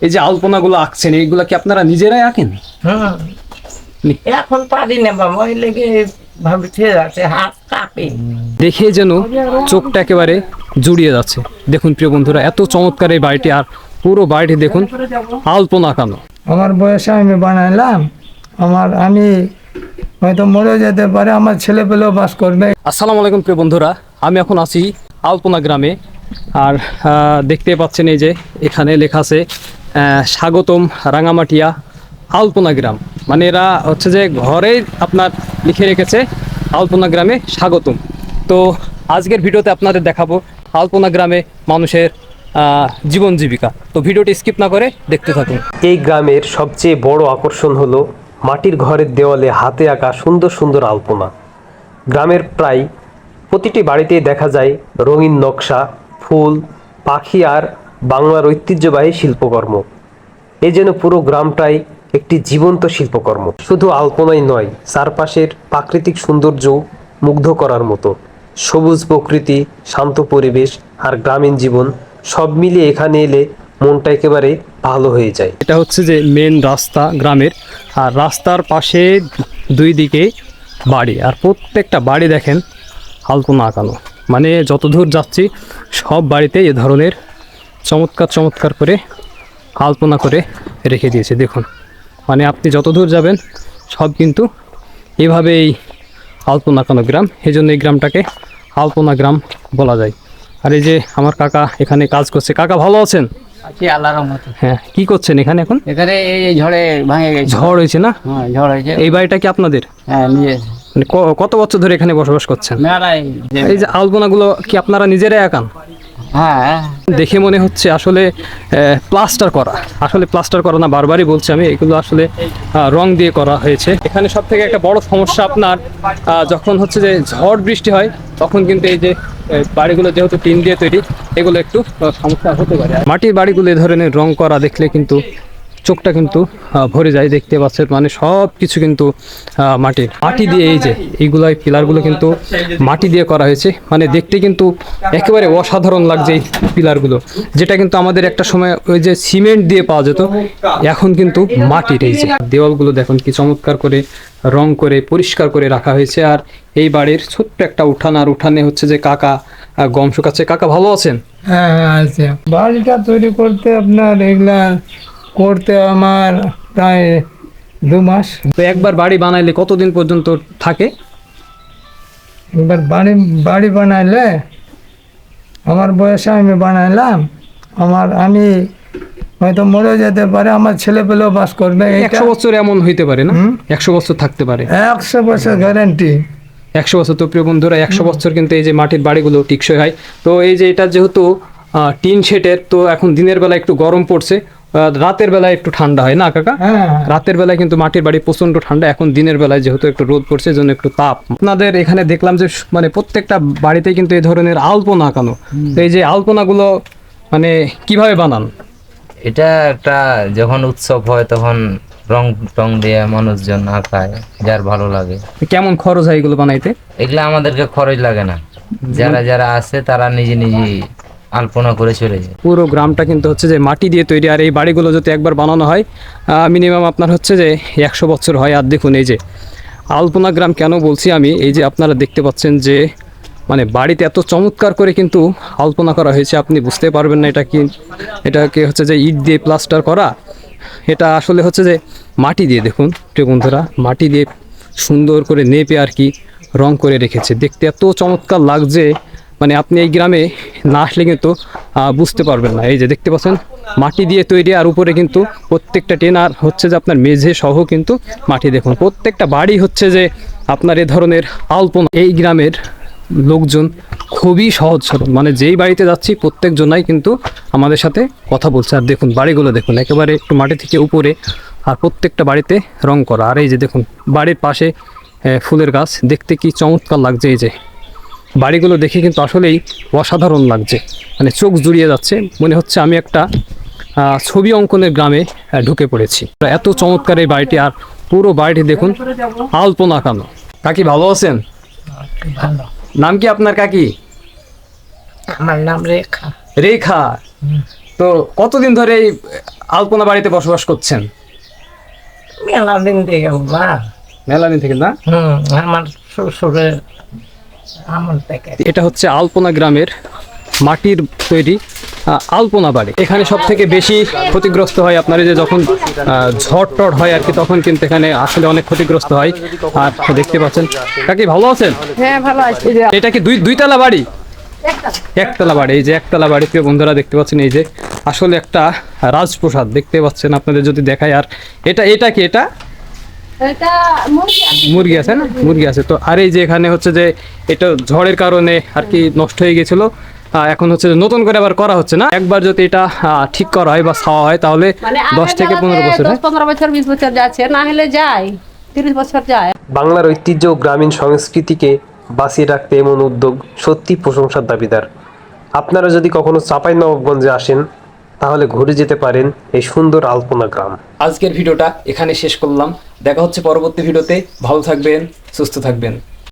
এই যে আলপনাগুলো আঁকছেন এইগুলা কি আপনারা নিজেরাই আঁকেন? হুম, এখন পারি না বাবা, ওই লেগে ভাবছে যাচ্ছে, হাত কাঁপে। দেখে যেন চোখটা একেবারে জুড়িয়ে যাচ্ছে। দেখুন প্রিয় বন্ধুরা, এত চমৎকার এই বাড়িটি, আর পুরো বাড়িটি দেখুন আলপনা আঁকানো। আমার বয়সে আমি বানাইলাম, আমি হয়তো মরে যেতে পারে, আমার ছেলে পেলেও বাস করবে। আসসালামু আলাইকুম প্রিয় বন্ধুরা, আমি এখন আছি আলপনা গ্রামে। আর দেখতে পাচ্ছেন এই যে এখানে লেখা আছে স্বাগতম রাঙামাটিয়া আলপনা গ্রাম। মানে এরা হচ্ছে যে ঘরেই আপনার লিখে রেখেছে আলপনা গ্রামে স্বাগতম। তো আজকের ভিডিওতে আপনাদের দেখাবো আলপনা গ্রামে মানুষের জীবন জীবিকা। তো ভিডিওটি স্কিপ না করে দেখতে থাকুন। এই গ্রামের সবচেয়ে বড় আকর্ষণ হলো মাটির ঘরের দেওয়ালে হাতে আঁকা সুন্দর সুন্দর আলপনা। গ্রামের প্রায় প্রতিটি বাড়িতেই দেখা যায় রঙিন নকশা, ফুল, পাখি আর বাংলার ঐতিহ্যবাহী শিল্পকর্ম। এই যেন পুরো গ্রামটাই একটি জীবন্ত শিল্পকর্ম। শুধু আলপনাই নয়, চারপাশের প্রাকৃতিক সৌন্দর্য মুগ্ধ করার মতো। সবুজ প্রকৃতি, শান্ত পরিবেশ আর গ্রামীণ জীবন সব মিলিয়ে এখানে এলে মনটা একেবারে ভালো হয়ে যায়। এটা হচ্ছে যে মেন রাস্তা গ্রামের, আর রাস্তার পাশে দুই দিকে বাড়ি, আর প্রত্যেকটা বাড়ি দেখেন আলপনা আঁকানো। মানে যত দূর যাচ্ছি সব বাড়িতে এ ধরনের চমৎকার চমৎকার করে আলপনা করে রেখে দিয়েছে। দেখুন, মানে আপনি যত দূর যাবেন সব কিন্তু এভাবেই আলপনা আঁকানো গ্রাম। এই জন্য এই গ্রামটাকে আলপনা গ্রাম বলা যায়। আর এই যে আমার কাকা এখানে কাজ করছে। কাকা ভালো আছেন? আছি আল্লাহর রহমতে। হ্যাঁ, কি করছেন এখানে এখন? এখানে এই ঝড়ে ভাঙে গেছে। ঝড় হয়েছে না? হ্যাঁ, ঝড় হয়েছে। এই বাড়িটা কি আপনাদের? হ্যাঁ, নিয়ে মানে কত বছর ধরে এখানে বসবাস করছেন? মেলায়। এই যে আলপনাগুলো কি আপনারা নিজেরাই আঁকান? হ্যাঁ, দেখে মনে হচ্ছে আসলে প্লাস্টার করা। আসলে প্লাস্টার করা না, বারবারই বলছি আমি, এগুলো আসলে রং দিয়ে করা হয়েছে। এখানে সব থেকে একটা বড় সমস্যা আপনার যখন হচ্ছে যে ঝড় বৃষ্টি হয় তখন কিন্তু এই যে বাড়িগুলো যেহেতু টিন দিয়ে তৈরি, এগুলো একটু সমস্যা হতে পারে। মাটির বাড়িগুলো এই ধরনের রং করা দেখলে কিন্তু চোখটা কিন্তু ভরে যায়। দেখতে পাচ্ছেন মানে সব কিছু কিন্তু মাটি দিয়ে, এই যে এইগুলো পিলারগুলো কিন্তু মাটি দিয়ে করা হয়েছে। মানে দেখতে কিন্তু একেবারে অসাধারণ লাগছে এই পিলারগুলো, যেটা কিন্তু আমাদের একটা সময় ওই যে সিমেন্ট দিয়ে পাওয়া যেত, এখন কিন্তু মাটির। এই যে দেওয়ালগুলো দেখুন কি চমৎকার করে রং করে পরিষ্কার করে রাখা হয়েছে। আর এই বাড়ির ছোট্ট একটা উঠান, আর উঠানে হচ্ছে যে কাকা গম শুকাচ্ছে। কাকা ভালো আছেন? হ্যাঁ, আছে। বাড়িটা তৈরি করতে আপনার এগুলা করতে আমার প্রায় 2 মাস। তো একবার বাড়ি বানাইলে কতদিন পর্যন্ত থাকে? এবার বাড়ি বানাইলে, আমার বয়সে আমি বানাইলাম, আমি হয়তো মরে যেতে পারে, আমার ছেলে পেলেও বাস করবে। 100 বছর এমন হইতে পারে না? 100 বছর থাকতে পারে। 100 বছর গ্যারান্টি। 100 বছর। তো প্রিয় বন্ধুরা, 100 বছর কিন্তু এই যে মাটির বাড়িগুলো টিকসই হয়। তো এই যে এটা যেহেতু টিন শেডের, তো এখন দিনের বেলা একটু গরম পড়ছে, রাতের বেলায় একটু ঠান্ডা হয় না কাকা? হ্যাঁ, রাতের বেলায় কিন্তু মাটির বাড়ি প্রচন্ড ঠান্ডা, এখন দিনের বেলায় যেহেতু একটু রোদ পড়ছে জন্য একটু তাপ। আপনাদের এখানে দেখলাম যে মানে প্রত্যেকটা বাড়িতে কিন্তু এই ধরনের আলপনা আঁকানো। তো এই যে আলপনাগুলো মানে কিভাবে বানান? এটা একটা যখন উৎসব হয় তখন রং টং দিয়ে মানুষজন আঁকায়, যার ভালো লাগে। কেমন খরচ হয় এগুলো বানাইতে? এগুলা আমাদেরকে খরচ লাগে না, যারা যারা আছে তারা নিজে নিজে আলপনা করে চলে যায়। পুরো গ্রামটা কিন্তু হচ্ছে যে মাটি দিয়ে তৈরি। আর এই বাড়িগুলো যদি একবার বানানো হয় মিনিমাম আপনার হচ্ছে যে 100 বছর হয়। আর দেখুন এই যে আলপনা গ্রাম কেন বলছি আমি, এই যে আপনারা দেখতে পাচ্ছেন যে মানে বাড়িতে এত চমৎকার করে কিন্তু আলপনা করা হয়েছে, আপনি বুঝতে পারবেন না এটাকে হচ্ছে যে ইট দিয়ে প্লাস্টার করা। এটা আসলে হচ্ছে যে মাটি দিয়ে, দেখুন প্রিয় বন্ধুরা, মাটি দিয়ে সুন্দর করে নেপে আর কি রং করে রেখেছে। দেখতে এত চমৎকার লাগছে, মানে আপনি এই গ্রামে না আসলে কিন্তু বুঝতে পারবেন না। এই যে দেখতে পাচ্ছেন মাটি দিয়ে তৈরি, আর উপরে কিন্তু প্রত্যেকটা টেন আর হচ্ছে যে আপনার মেঝে সহ কিন্তু মাটি। দেখুন প্রত্যেকটা বাড়ি হচ্ছে যে আপনার এ ধরনের আলপনা। এই গ্রামের লোকজন খুবই সহজ সরল, মানে যেই বাড়িতে যাচ্ছি প্রত্যেকজনাই কিন্তু আমাদের সাথে কথা বলছে। আর দেখুন বাড়িগুলো দেখুন একেবারে একটু মাটি থেকে উপরে, আর প্রত্যেকটা বাড়িতে রং করা। আর এই যে দেখুন বাড়ির পাশে ফুলের গাছ, দেখতে কি চমৎকার লাগছে। এই যে বাড়িগুলো দেখে কিন্তু আসলেই অসাধারণ লাগছে, মানে চোখ জুড়িয়ে যাচ্ছে, মনে হচ্ছে আমি একটা ছবি অঙ্কনের গ্রামে ঢুকে পড়েছি। এত চমৎকার এই বাড়িটি, আর পুরো বাড়িটি দেখুন আলপনা আঁকানো। কাকি ভালো আছেন? ভালো। নাম কি আপনার কাকি? আমার নাম রেখা। রেখা। তো তো কতদিন ধরে এই আলপনা বাড়িতে বসবাস করছেন? মেলা দিন থেকে বাবা। মেলা দিন থেকে না? আমার শ্বশুরের আমল থেকে। এটা হচ্ছে আলপনা গ্রামের মাটির তৈরি আলপনা বাড়ি। এখানে সব থেকে বেশি ক্ষতিগ্রস্ত হয় আপনার এই যে যখন ঝড় টড় হয় আর কি, তখন কিন্তু এখানে আসলে অনেক ক্ষতিগ্রস্ত হয়। আর দেখতে পাচ্ছেন, কাকি ভালো আছেন? হ্যাঁ ভালো আছি। এই যে এটা কি দুইতলা বাড়ি? একতলা বাড়ি। এই যে একতলা বাড়ি, প্রিয় বন্ধুরা দেখতে পাচ্ছেন, এই যে আসলে একটা রাজপ্রাসাদ দেখতে পাচ্ছেন, আপনাদের যদি দেখায়। আর এটা কি, এটা এটা মুরগি আছে। মুরগি আছে না? মুরগি আছে তো। আর এই যে এখানে হচ্ছে যে এটা ঝড়ের কারণে আর কি নষ্ট হয়ে গেছিল, এখন হচ্ছে যে নতুন করে আবার করা হচ্ছে না। একবার যদি এটা ঠিক করা হয় বা ছাওয়া হয় তাহলে মানে 10 থেকে 15 বছর 15 বছর 20 বছর যাচ্ছে, না হলে যায় 30 বছর যায়। বাংলার ঐতিহ্য ও গ্রামীণ সংস্কৃতিকে বাঁচিয়ে রাখতে এমন উদ্যোগ সত্যি প্রশংসার দাবিদার। আপনারা যদি কখনো চাঁপাইনবাবগঞ্জে আসেন তাহলে ঘুরে যেতে পারেন এই সুন্দর আলপনা গ্রাম। আজকের ভিডিওটা এখানে শেষ করলাম। দেখা হচ্ছে পরবর্তী ভিডিওতে। ভালো থাকবেন, সুস্থ থাকবেন।